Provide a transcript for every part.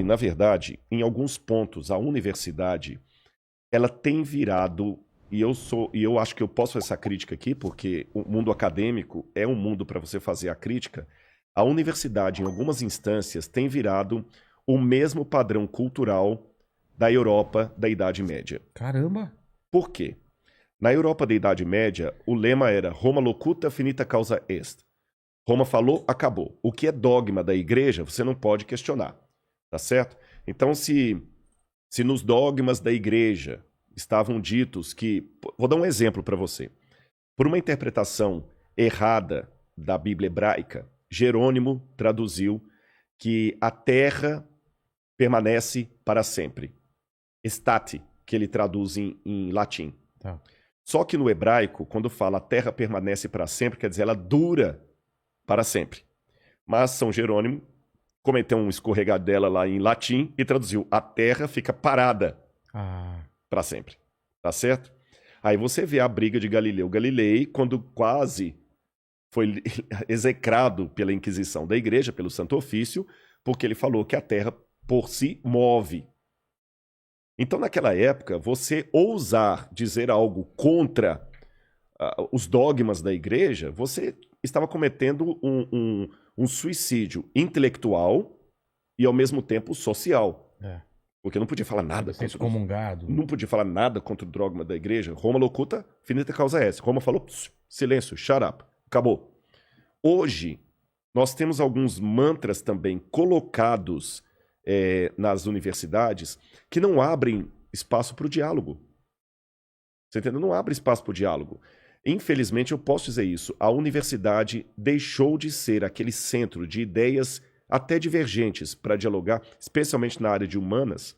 Na verdade, em alguns pontos, a universidade, ela tem virado, e eu acho que eu posso fazer essa crítica aqui, porque o mundo acadêmico é um mundo para você fazer a crítica. A universidade, em algumas instâncias, tem virado o mesmo padrão cultural da Europa da Idade Média. Caramba! Por quê? Na Europa da Idade Média, o lema era Roma locuta finita causa est. Roma falou, acabou. O que é dogma da igreja, você não pode questionar. Tá certo? Então, se nos dogmas da igreja estavam ditos que. Vou dar um exemplo para você. Por uma interpretação errada da Bíblia hebraica, Jerônimo traduziu que a terra permanece para sempre. Estate, que ele traduz em latim. Tá. Só que no hebraico, quando fala a terra permanece para sempre, quer dizer, ela dura para sempre. Mas São Jerônimo cometeu um escorregadela lá em latim e traduziu a terra fica parada Ah, para sempre. Tá certo? Aí você vê a briga de Galileu Galilei, quando quase foi execrado pela Inquisição da Igreja, pelo Santo Ofício, porque ele falou que a terra por si move. Então, naquela época, você ousar dizer algo contra os dogmas da igreja, você estava cometendo um suicídio intelectual e, ao mesmo tempo, social. é. Porque não podia falar nada Ser contra excomungado. não podia falar nada contra o dogma da igreja. Roma locuta, finita causa est. Roma falou, silêncio, shut up, acabou. Hoje, nós temos alguns mantras também colocados nas universidades que não abrem espaço para o diálogo. Você entendeu? Não abre espaço para o diálogo. Infelizmente, eu posso dizer isso. A universidade deixou de ser aquele centro de ideias até divergentes para dialogar, especialmente na área de humanas,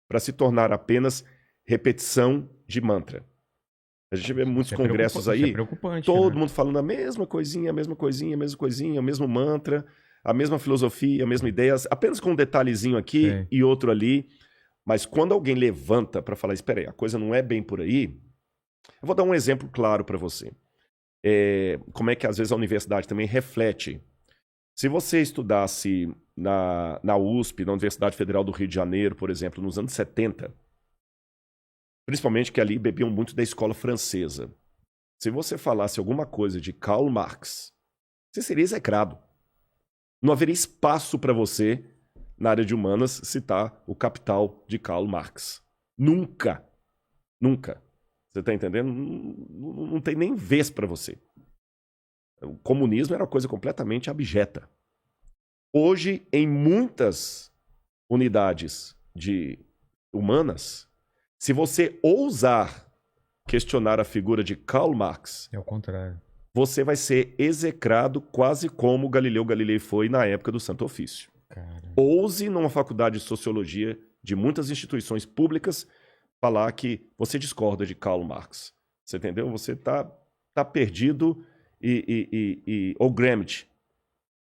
para se tornar apenas repetição de mantra. A gente vê muitos congressos aí, isso é preocupante, todo né? mundo falando a mesma coisinha, a mesma coisinha, a mesma coisinha, o mesmo mantra, a mesma filosofia, a mesma ideia, apenas com um detalhezinho aqui Sim. e outro ali. Mas quando alguém levanta para falar, espera aí, a coisa não é bem por aí, eu vou dar um exemplo claro para você. Como é que às vezes a universidade também reflete. Se você estudasse na USP, na Universidade Federal do Rio de Janeiro, por exemplo, nos anos 70, principalmente que ali bebiam muito da escola francesa, se você falasse alguma coisa de Karl Marx, você seria execrado. Não haveria espaço para você, na área de humanas, citar o Capital de Karl Marx. Nunca. Nunca. Você está entendendo? Não tem nem vez para você. O comunismo era uma coisa completamente abjeta. Hoje, em muitas unidades de humanas, se você ousar questionar a figura de Karl Marx, É o contrário. você vai ser execrado quase como Galileu Galilei foi na época do Santo Ofício. Cara. Ouse, numa faculdade de sociologia de muitas instituições públicas, falar que você discorda de Karl Marx. Você entendeu? Você tá perdido ou Gramsci.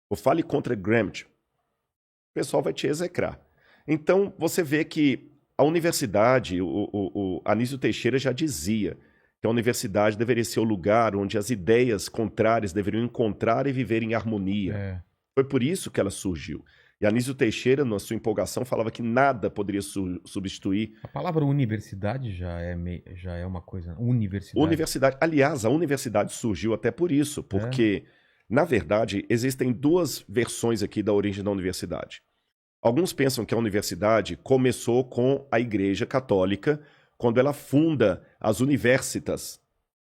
Ou fale contra Gramsci. O pessoal vai te execrar. Então, você vê que a universidade, o Anísio Teixeira já dizia que a universidade deveria ser o lugar onde as ideias contrárias deveriam encontrar e viver em harmonia. É. Foi por isso que ela surgiu. E Anísio Teixeira, na sua empolgação, falava que nada poderia substituir A palavra universidade já é uma coisa. Universidade. universidade. Aliás, a universidade surgiu até por isso, porque, na verdade, existem duas versões aqui da origem da universidade. Alguns pensam que a universidade começou com a Igreja Católica, quando ela funda as universitas,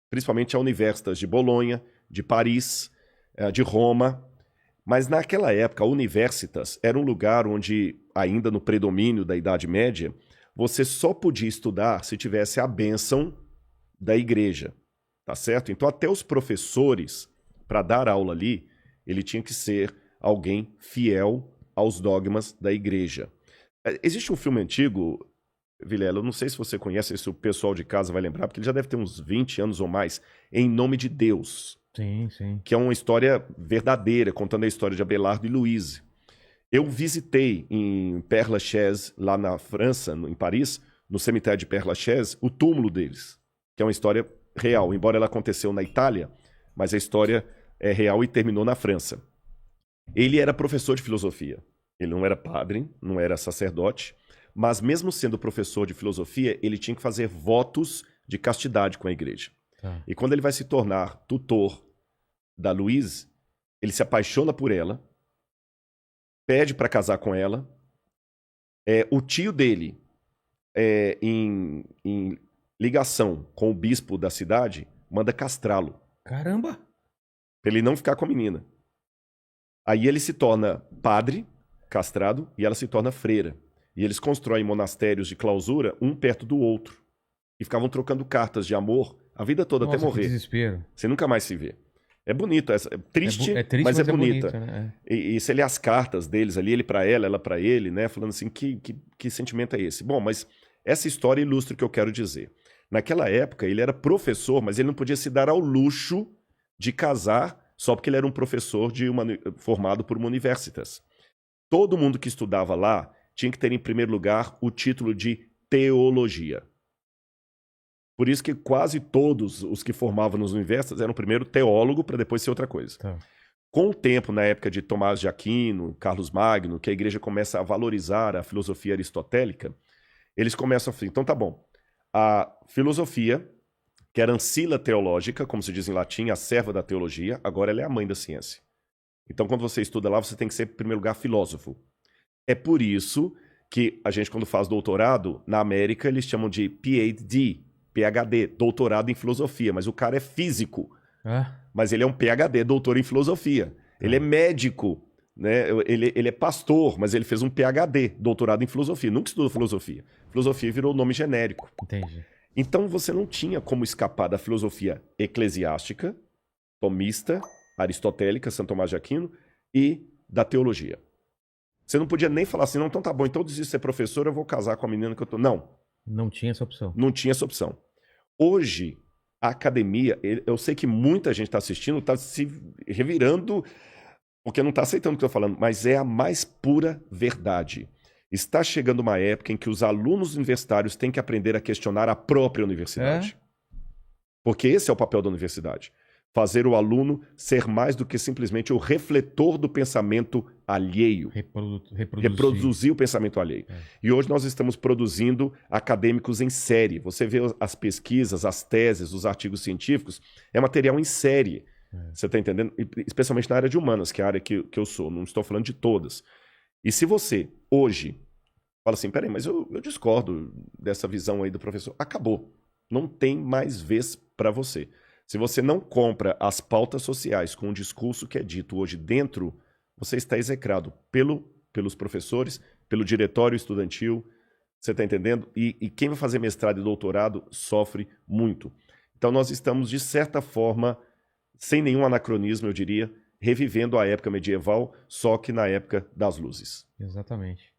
principalmente a Universitas de Bolonha, de Paris, de Roma. Mas naquela época, a Universitas era um lugar onde, ainda no predomínio da Idade Média, você só podia estudar se tivesse a bênção da igreja, tá certo? Então até os professores, para dar aula ali, ele tinha que ser alguém fiel aos dogmas da igreja. Existe um filme antigo, Vilela, eu não sei se você conhece, se o pessoal de casa vai lembrar, porque ele já deve ter uns 20 anos ou mais, Em Nome de Deus. Sim, sim. Que é uma história verdadeira, contando a história de Abelardo e Louise. Eu visitei em Père Lachaise, lá na França, em Paris, no cemitério de Père Lachaise, o túmulo deles, que é uma história real, embora ela aconteceu na Itália, mas a história é real e terminou na França. Ele era professor de filosofia. Ele não era padre, não era sacerdote, mas mesmo sendo professor de filosofia, ele tinha que fazer votos de castidade com a igreja. Tá. E quando ele vai se tornar tutor da Louise, ele se apaixona por ela, pede para casar com ela. O tio dele, em ligação com o bispo da cidade, manda castrá-lo, Caramba! para ele não ficar com a menina. Aí ele se torna padre, castrado, e ela se torna freira. E eles constroem monastérios de clausura, um perto do outro. E ficavam trocando cartas de amor a vida toda, Nossa, até que morrer. desespero. Você nunca mais se vê. É bonito, é triste, É triste, mas é bonita. bonito, né? E você lê as cartas deles ali, ele pra ela pra ele, né? Falando assim, que sentimento é esse? Bom, mas essa história ilustra o que eu quero dizer. Naquela época, ele era professor, mas ele não podia se dar ao luxo de casar só porque ele era um professor formado por uma universitas. Todo mundo que estudava lá tinha que ter, em primeiro lugar, o título de teologia. Por isso que quase todos os que formavam nas universidades eram primeiro teólogo para depois ser outra coisa. Tá. Com o tempo, na época de Tomás de Aquino, Carlos Magno, que a igreja começa a valorizar a filosofia aristotélica, eles começam a falar, então tá bom, a filosofia, que era ancila teológica, como se diz em latim, a serva da teologia, agora ela é a mãe da ciência. Então quando você estuda lá, você tem que ser, em primeiro lugar, filósofo. É por isso que a gente, quando faz doutorado, na América, eles chamam de PhD, doutorado em filosofia, mas o cara é físico. Mas ele é um PhD, doutor em filosofia. Ele é médico, né? Ele é pastor, mas ele fez um PhD, doutorado em filosofia. Nunca estudou filosofia. Filosofia virou nome genérico. Entendi. Então você não tinha como escapar da filosofia eclesiástica, tomista, aristotélica, Santo Tomás de Aquino, e da teologia. Você não podia nem falar assim, não, então tá bom, então eu desisto de ser professor, eu vou casar com a menina que eu tô... Não. Não tinha essa opção. Não tinha essa opção. Hoje, a academia, eu sei que muita gente está assistindo, está se revirando, porque não está aceitando o que eu estou falando, mas é a mais pura verdade. Está chegando uma época em que os alunos universitários têm que aprender a questionar a própria universidade. Porque esse é o papel da universidade. Fazer o aluno ser mais do que simplesmente o refletor do pensamento alheio. Reproduzir o pensamento alheio. E hoje nós estamos produzindo acadêmicos em série. Você vê as pesquisas, as teses, os artigos científicos, é material em série. Você está entendendo? Especialmente na área de humanas, que é a área que eu sou. Não estou falando de todas. E se você, hoje, fala assim, peraí, mas eu discordo dessa visão aí do professor. Acabou. Não tem mais vez para você. Se você não compra as pautas sociais com o discurso que é dito hoje dentro, você está execrado pelos professores, pelo diretório estudantil, você está entendendo? E quem vai fazer mestrado e doutorado sofre muito. Então nós estamos, de certa forma, sem nenhum anacronismo, eu diria, revivendo a época medieval, só que na época das luzes. Exatamente.